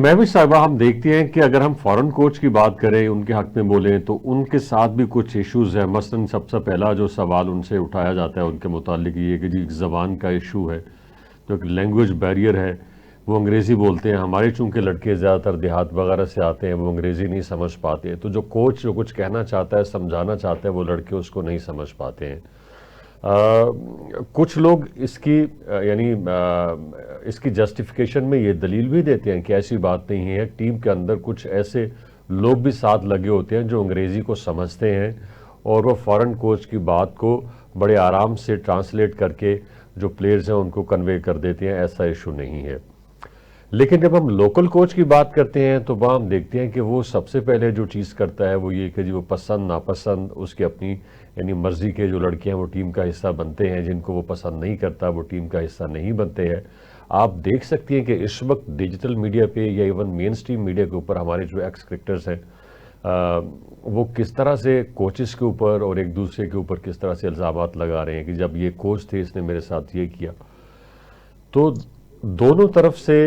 मैं भी साहिबा, हम देखते हैं कि अगर हम फॉरेन कोच की बात करें, उनके हक में बोलें, तो उनके साथ भी कुछ इश्यूज है। मसलन सबसे पहला जो सवाल उनसे उठाया जाता है उनके मुतालिक ये कि जी ज़बान का इशू है, जो एक लैंग्वेज बैरियर है। वो अंग्रेज़ी बोलते हैं, हमारे चूंकि लड़के ज़्यादातर देहात वगैरह से आते हैं, वो अंग्रेज़ी नहीं समझ पाते, तो जो कोच जो कुछ कहना चाहता है, समझाना चाहता है, वो लड़के उसको नहीं समझ पाते हैं। कुछ लोग इसकी इसकी जस्टिफिकेशन में ये दलील भी देते हैं कि ऐसी बात नहीं है, टीम के अंदर कुछ ऐसे लोग भी साथ लगे होते हैं जो अंग्रेज़ी को समझते हैं और वो फॉरेन कोच की बात को बड़े आराम से ट्रांसलेट करके जो प्लेयर्स हैं उनको कन्वे कर देते हैं। ऐसा इशू नहीं है। लेकिन जब हम लोकल कोच की बात करते हैं तो वहाँ हम देखते हैं कि वो सबसे पहले जो चीज़ करता है वो ये कि जी वो पसंद नापसंद उसकी अपनी यानी मर्ज़ी के जो लड़के हैं वो टीम का हिस्सा बनते हैं, जिनको वो पसंद नहीं करता वो टीम का हिस्सा नहीं बनते हैं। आप देख सकती हैं कि इस वक्त डिजिटल मीडिया पे या इवन मेन स्ट्रीम मीडिया के ऊपर हमारे जो एक्स क्रिकेटर्स हैं वो किस तरह से कोचेस के ऊपर और एक दूसरे के ऊपर किस तरह से इल्ज़ामात लगा रहे हैं कि जब ये कोच थे इसने मेरे साथ ये किया। तो दोनों तरफ से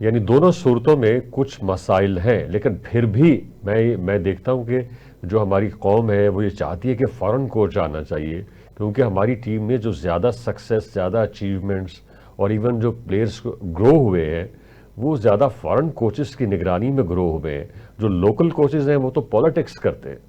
यानी दोनों सूरतों में कुछ मसाइल हैं, लेकिन फिर भी मैं देखता हूं कि जो हमारी कौम है वो ये चाहती है कि फ़ॉरेन कोच आना चाहिए, क्योंकि हमारी टीम में जो ज़्यादा सक्सेस, ज़्यादा अचीवमेंट्स और इवन जो प्लेयर्स ग्रो हुए हैं वो ज़्यादा फ़ॉरेन कोचेस की निगरानी में ग्रो हुए हैं। जो लोकल कोचेस हैं वो तो पॉलिटिक्स करते हैं।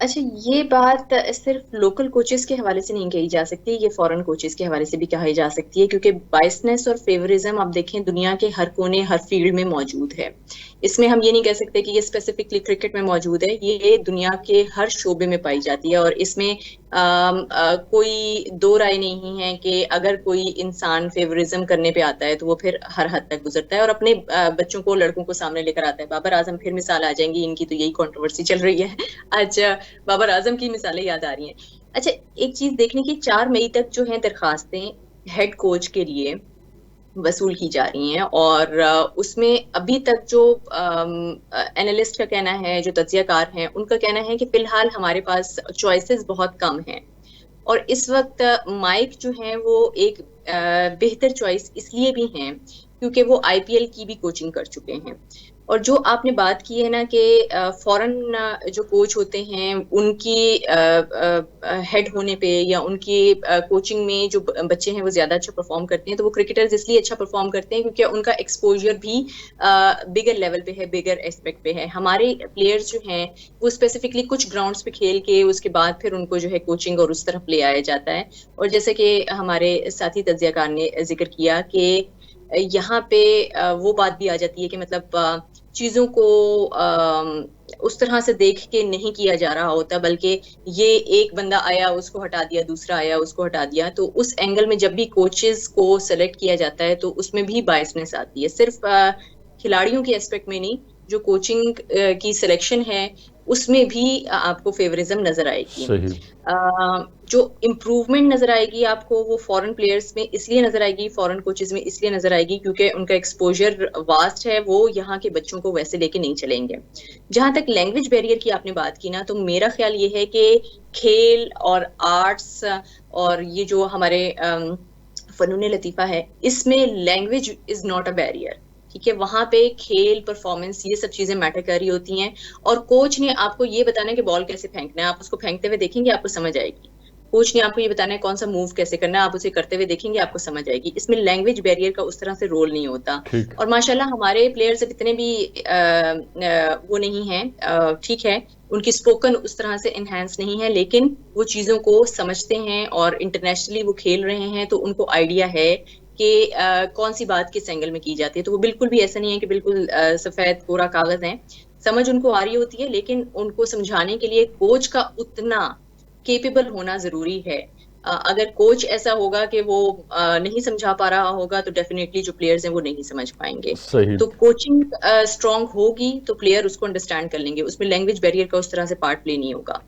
अच्छा, ये बात सिर्फ लोकल कोचेस के हवाले से नहीं कही जा सकती, ये फॉरेन कोचेस के हवाले से भी कही जा सकती है, क्योंकि बायसनेस और फेवरिज्म आप देखें दुनिया के हर कोने हर फील्ड में मौजूद है। इसमें हम ये नहीं कह सकते कि ये स्पेसिफिकली क्रिकेट में मौजूद है, ये दुनिया के हर शोबे में पाई जाती है। और इसमें कोई दो राय नहीं है कि अगर कोई इंसान फेवरिज्म करने पे आता है तो वो फिर हर हद तक गुजरता है और अपने बच्चों को, लड़कों को सामने लेकर आता है। बाबर आजम फिर मिसाल आ जाएंगी इनकी, तो यही कंट्रोवर्सी चल रही है आज। बाबर आजम की मिसालें याद आ रही हैं। अच्छा, एक चीज देखने की, 4 मई तक जो है दरखास्तें हेड कोच के लिए वसूल की जा रही हैं और उसमें अभी तक जो एनालिस्ट का कहना है, जो तज्जियाकार हैं, उनका कहना है कि फिलहाल हमारे पास चॉइसेस बहुत कम हैं। और इस वक्त माइक जो है वो एक बेहतर चॉइस इसलिए भी हैं क्योंकि वो आईपीएल की भी कोचिंग कर चुके हैं। और जो आपने बात की है ना कि फॉरेन जो कोच होते हैं उनकी हेड होने पे या उनकी कोचिंग में जो बच्चे हैं वो ज्यादा अच्छा परफॉर्म करते हैं, तो वो क्रिकेटर्स इसलिए अच्छा परफॉर्म करते हैं क्योंकि उनका एक्सपोजर भी बिगर लेवल पे है, बिगर एस्पेक्ट पे है। हमारे प्लेयर्स जो हैं वो स्पेसिफिकली कुछ ग्राउंड्स पे खेल के उसके बाद फिर उनको जो है कोचिंग और उस तरफ ले आया जाता है। और जैसे कि हमारे साथी तज्जियाकार ने जिक्र किया कि यहाँ पे वो बात भी आ जाती है कि मतलब चीजों को उस तरह से देख के नहीं किया जा रहा होता, बल्कि ये एक बंदा आया उसको हटा दिया, दूसरा आया उसको हटा दिया। तो उस एंगल में जब भी कोचेस को सेलेक्ट किया जाता है तो उसमें भी बायसनेस आती है, सिर्फ खिलाड़ियों के एस्पेक्ट में नहीं, जो कोचिंग की सिलेक्शन है उसमें भी आपको फेवरिज्म नजर आएगी। सही। जो इम्प्रूवमेंट नजर आएगी आपको वो फॉरेन प्लेयर्स में इसलिए नजर आएगी, फॉरेन कोचेस में इसलिए नजर आएगी क्योंकि उनका एक्सपोजर वास्ट है, वो यहाँ के बच्चों को वैसे लेके नहीं चलेंगे। जहां तक लैंग्वेज बैरियर की आपने बात की ना, तो मेरा ख्याल ये है कि खेल और आर्ट्स और ये जो हमारे फनून लतीफा है, इसमें language is not a barrier. ठीक है, वहां पे खेल, परफॉर्मेंस, ये सब चीजें मैटर कर रही होती हैं। और कोच ने आपको ये बताना है कि बॉल कैसे फेंकना है, आप उसको फेंकते हुए देखेंगे आपको समझ आएगी। कोच ने आपको ये बताना है कौन सा मूव कैसे करना है, आप उसे करते हुए देखेंगे आपको समझ आएगी। इसमें लैंग्वेज बैरियर का उस तरह से रोल नहीं होता। ठीक। और माशाल्लाह हमारे प्लेयर्स अब इतने भी वो नहीं है, ठीक है, उनकी स्पोकन उस तरह से एनहांस नहीं है, लेकिन वो चीजों को समझते हैं और इंटरनेशनली वो खेल रहे हैं तो उनको आइडिया है कि कौन सी बात किस एंगल में की जाती है। तो वो बिल्कुल भी ऐसा नहीं है कि बिल्कुल सफेद कोरा कागज है, समझ उनको आ रही होती है, लेकिन उनको समझाने के लिए कोच का उतना केपेबल होना जरूरी है। अगर कोच ऐसा होगा कि वो नहीं समझा पा रहा होगा तो डेफिनेटली जो प्लेयर्स हैं वो नहीं समझ पाएंगे। सही। तो कोचिंग स्ट्रांग होगी तो प्लेयर उसको अंडरस्टैंड कर लेंगे, उसमें लैंग्वेज बैरियर का उस तरह से पार्ट प्ले नहीं होगा।